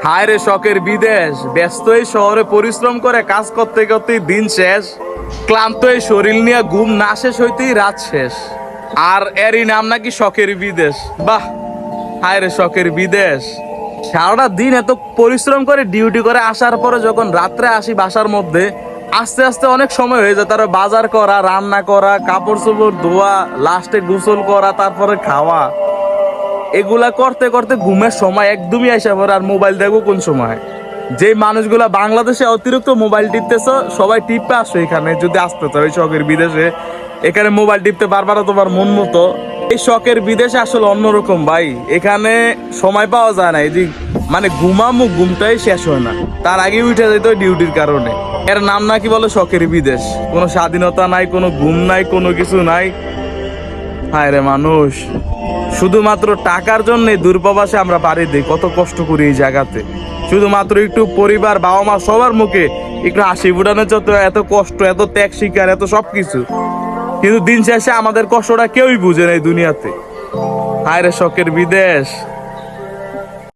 হায় রে শখের বিদেশ, ব্যস্ত এই শহরে পরিশ্রম করে কাজ করতে করতেই দিন শেষ, ক্লান্ত এই শরীর নিয়ে ঘুম না শেষ হইতেই রাত শেষ। আর এরই নাম নাকি শখের বিদেশ। বাহ, হায় রে শখের বিদেশ। সারাটা দিন এত পরিশ্রম করে ডিউটি করে আসার পরে যখন রাত্রে আসি বাসার মধ্যে, আস্তে আস্তে অনেক সময় হয়ে যায়। তারা বাজার করা, রান্না করা, কাপড় চোপড় ধোয়া, লাস্টে গোসল করা, তারপরে খাওয়া, এগুলা করতে করতে ঘুমের সময় একদমই আসা পড়ে। আর মোবাইল দেখবো কোন সময়? যে মানুষগুলা বাংলাদেশে অতিরিক্ত মোবাইল টিপতেছ, সবাই টিপে আসো এখানে যদি আসতে চাও এই শখের বিদেশে। এখানে মোবাইল টিপতে পারবা না তোমার মন মতো। এই শখের বিদেশে আসলে অন্যরকম ভাই। এখানে সময় পাওয়া যায় না, এই যে মানে ঘুমামু, ঘুমটাই শেষ হয় না, তার আগে উঠে যেত ডিউটির কারণে। এর নাম নাকি বলে শখের বিদেশ। কোনো স্বাধীনতা নাই, কোনো ঘুম নাই, কোনো কিছু নাই। হায় রে মানুষ, শুধুমাত্র টাকার জন্য দূরপ্রবাসে আমরা পাড়ি দিই। কত কষ্ট করি এই জায়গাতে, শুধুমাত্র একটু পরিবার, বাবা মা সবার মুখে একটু হাসি ফুটানোর জন্য এত কষ্ট, এত ত্যাগ শিকার, এত সবকিছু। কিন্তু দিন শেষে আমাদের কষ্টটা কেউই বুঝে না এই দুনিয়াতে। হায় রে শখের বিদেশ।